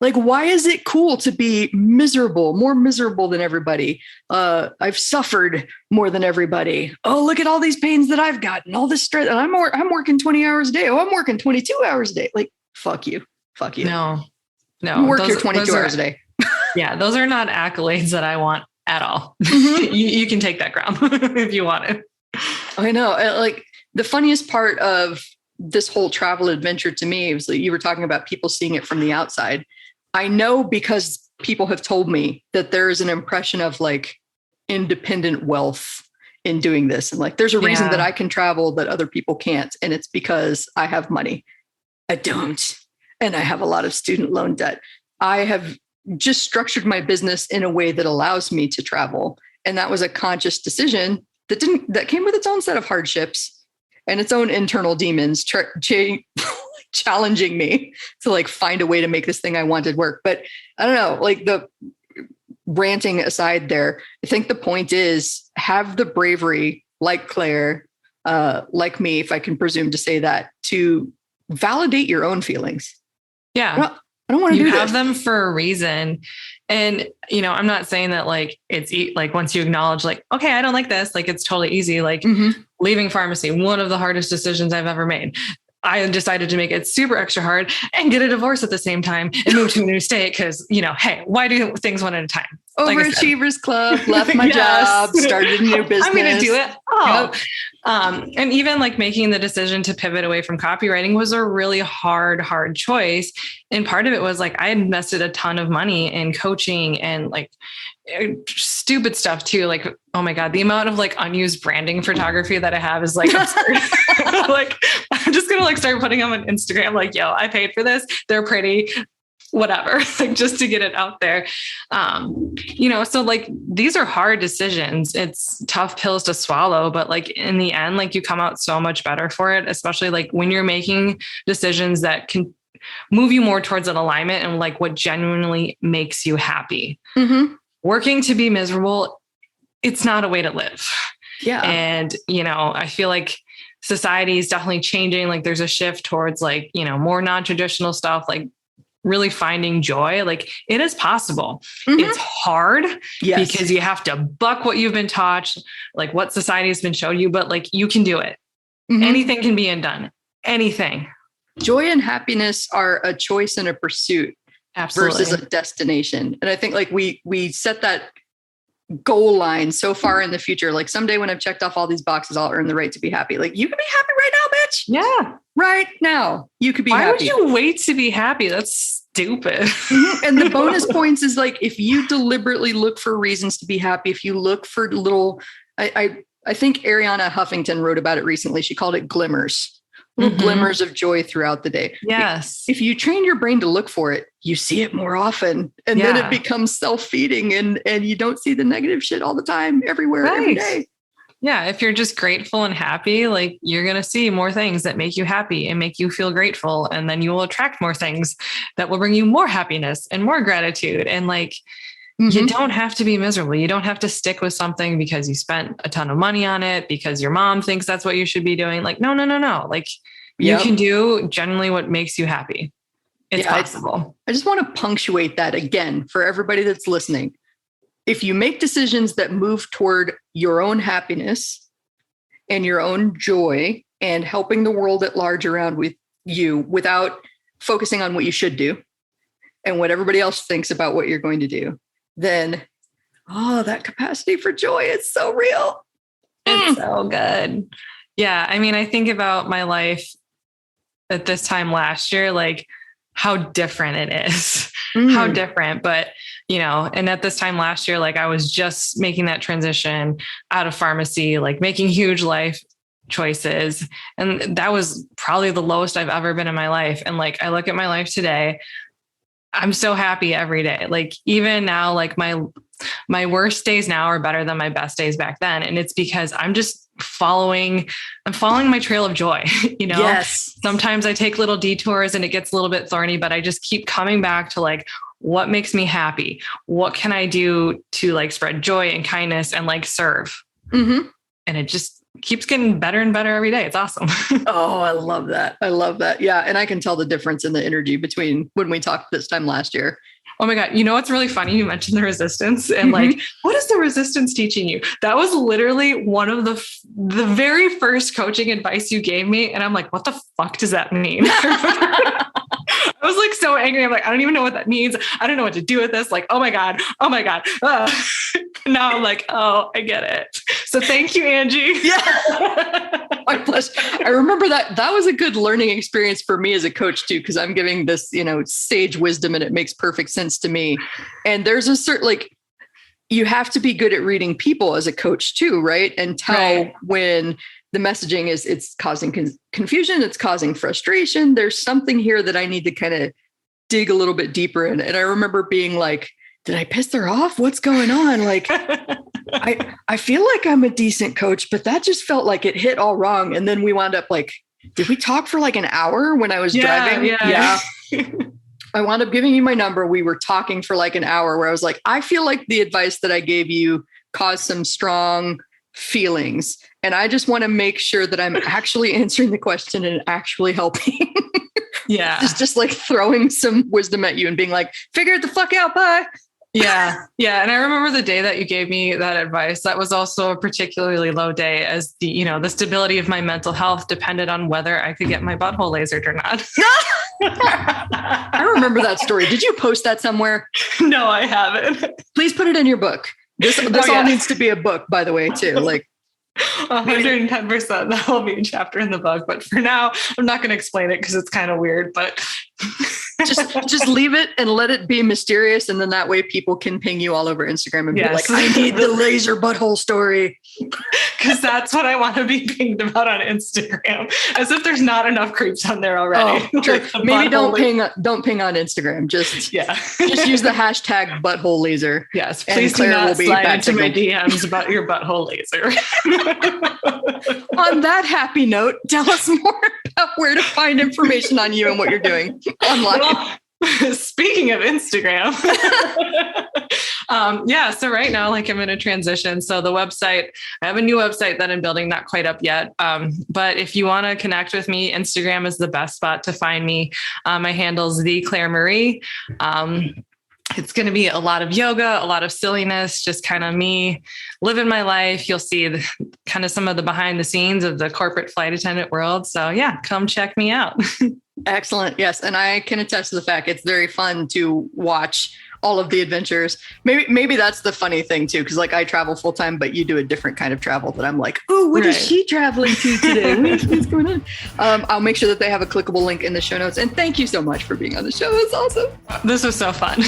Like, why is it cool to be miserable, more miserable than everybody? I've suffered more than everybody. Oh, look at all these pains that I've gotten, all this stress. And I'm working 20 hours a day. Oh, I'm working 22 hours a day. Like, fuck you. Fuck you. No. You work your 22 hours a day. Yeah, those are not accolades that I want at all. You can take that crown if you want it. I know. Like, the funniest part of this whole travel adventure to me was that you were talking about people seeing it from the outside. I know because people have told me that there is an impression of like independent wealth in doing this. And like, there's a reason that I can travel that other people can't. And it's because I have money. I don't. And I have a lot of student loan debt. I have just structured my business in a way that allows me to travel. And that was a conscious decision that came with its own set of hardships and its own internal demons challenging me to like find a way to make this thing I wanted work. But I don't know, like, the ranting aside there, I think the point is, have the bravery, like Claire, like me, if I can presume to say that, to validate your own feelings. Yeah. I don't want to do this. You have them for a reason. And, you know, I'm not saying that like it's like once you acknowledge like, okay, I don't like this, like it's totally easy. Like leaving pharmacy, one of the hardest decisions I've ever made. I decided to make it super extra hard and get a divorce at the same time and move to a new state. Cause hey, why do things one at a time? Overachievers Club, left my job, started a new business. I'm going to do it. Oh, Yep. And even like making the decision to pivot away from copywriting was a really hard choice. And part of it was like, I invested a ton of money in coaching and like stupid stuff too. Like, oh my God, the amount of like unused branding photography that I have is like, like, I'm just going to like start putting them on Instagram. Like, yo, I paid for this. They're pretty, whatever, like just to get it out there. So like, these are hard decisions. It's tough pills to swallow, but like in the end, like you come out so much better for it, especially like when you're making decisions that can move you more towards an alignment and like what genuinely makes you happy. Mm-hmm. Working to be miserable, it's not a way to live. Yeah. And, I feel like society is definitely changing. Like there's a shift towards like, more non-traditional stuff, like really finding joy. Like it is possible. Mm-hmm. It's hard because you have to buck what you've been taught, like what society has been showing you, but like you can do it. Mm-hmm. Anything can be undone. Anything. Joy and happiness are a choice and a pursuit. Absolutely. Versus a destination. And I think like we set that goal line so far in the future. Like someday when I've checked off all these boxes, I'll earn the right to be happy. Like you can be happy right now, bitch. Yeah. Right now. You could be happy. Why would you wait to be happy? That's stupid. Mm-hmm. And the bonus points is like, if you deliberately look for reasons to be happy, if you look for little, I think Ariana Huffington wrote about it recently. She called it glimmers. Little glimmers of joy throughout the day. Yes. If you train your brain to look for it, you see it more often. And then it becomes self-feeding and you don't see the negative shit all the time, everywhere, every day. Yeah. If you're just grateful and happy, like you're going to see more things that make you happy and make you feel grateful. And then you will attract more things that will bring you more happiness and more gratitude. And like, you don't have to be miserable. You don't have to stick with something because you spent a ton of money on it, because your mom thinks that's what you should be doing. Like, no. Like you can do genuinely what makes you happy. It's possible. I just want to punctuate that again for everybody that's listening. If you make decisions that move toward your own happiness and your own joy and helping the world at large around with you without focusing on what you should do and what everybody else thinks about what you're going to do, then, that capacity for joy is so real. It's so good. Yeah. I mean, I think about my life at this time last year, like how different it is, how different, but and at this time last year, like I was just making that transition out of pharmacy, like making huge life choices. And that was probably the lowest I've ever been in my life. And like, I look at my life today, I'm so happy every day. Like even now, like my worst days now are better than my best days back then. And it's because I'm just following my trail of joy. Yes. Sometimes I take little detours and it gets a little bit thorny, but I just keep coming back to like, what makes me happy? What can I do to like spread joy and kindness and like serve? Mm-hmm. And it just keeps getting better and better every day. It's awesome. Oh, I love that. I love that. Yeah. And I can tell the difference in the energy between when we talked this time last year. Oh my God. You know, what's really funny? You mentioned the resistance and like, what is the resistance teaching you? That was literally one of the very first coaching advice you gave me. And I'm like, what the fuck does that mean? I was like so angry. I'm like, I don't even know what that means. I don't know what to do with this. Like, oh my God. Now I'm like, oh, I get it. So thank you, Angie. Yeah. My pleasure. I remember that was a good learning experience for me as a coach too, because I'm giving this, sage wisdom and it makes perfect sense to me. And there's a certain, like, you have to be good at reading people as a coach too, right? And tell when the messaging is, it's causing confusion, it's causing frustration. There's something here that I need to kind of dig a little bit deeper in. And I remember being like, did I piss her off? What's going on? Like, I feel like I'm a decent coach, but that just felt like it hit all wrong. And then we wound up like, did we talk for like an hour when I was driving? Yeah. I wound up giving you my number. We were talking for like an hour where I was like, I feel like the advice that I gave you caused some strong feelings. And I just want to make sure that I'm actually answering the question and actually helping. Yeah. Just like throwing some wisdom at you and being like, figure it the fuck out. Bye. Yeah. Yeah. And I remember the day that you gave me that advice. That was also a particularly low day, as the stability of my mental health depended on whether I could get my butthole lasered or not. I remember that story. Did you post that somewhere? No, I haven't. Please put it in your book. This all needs to be a book, by the way, too. Like 110%. That will be a chapter in the book. But for now, I'm not going to explain it because it's kind of weird, but just leave it and let it be mysterious. And then that way people can ping you all over Instagram and be like, I need the laser butthole story. Because that's what I want to be pinged about on Instagram. As if there's not enough creeps on there already. Oh, true. Maybe don't ping on Instagram. Just use the hashtag butthole laser. Yes. Please do not slide into my DMs about your butthole laser. On that happy note, tell us more about where to find information on you and what you're doing online. Well, speaking of Instagram, so right now, like, I'm in a transition. So the website, I have a new website that I'm building, not quite up yet. But if you want to connect with me, Instagram is the best spot to find me. My handle's the Claire Marie. It's going to be a lot of yoga, a lot of silliness, just kind of me living my life. You'll see kind of some of the behind the scenes of the corporate flight attendant world. So yeah, come check me out. Excellent. Yes. And I can attest to the fact it's very fun to watch all of the adventures. Maybe that's the funny thing too. Cause like I travel full time, but you do a different kind of travel that I'm like, oh, what is she traveling to today? What's going on? I'll make sure that they have a clickable link in the show notes. And thank you so much for being on the show. It's awesome. This was so fun.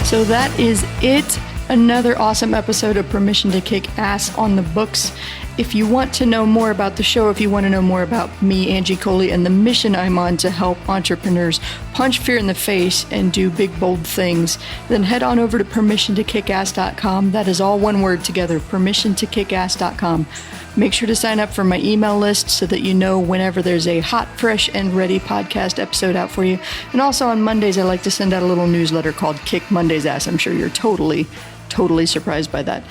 So that is it. Another awesome episode of Permission to Kick Ass on the books. If you want to know more about the show, if you want to know more about me, Angie Coley, and the mission I'm on to help entrepreneurs punch fear in the face and do big, bold things, then head on over to permissiontokickass.com. That is all one word together, permissiontokickass.com. Make sure to sign up for my email list so that you know whenever there's a hot, fresh, and ready podcast episode out for you. And also on Mondays, I like to send out a little newsletter called Kick Monday's Ass. I'm sure you're totally surprised by that.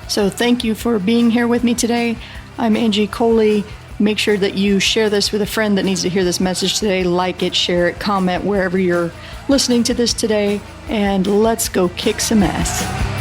So thank you for being here with me today. I'm Angie Coley. Make sure that you share this with a friend that needs to hear this message today. Like it, share it, comment wherever you're listening to this today, and let's go kick some ass.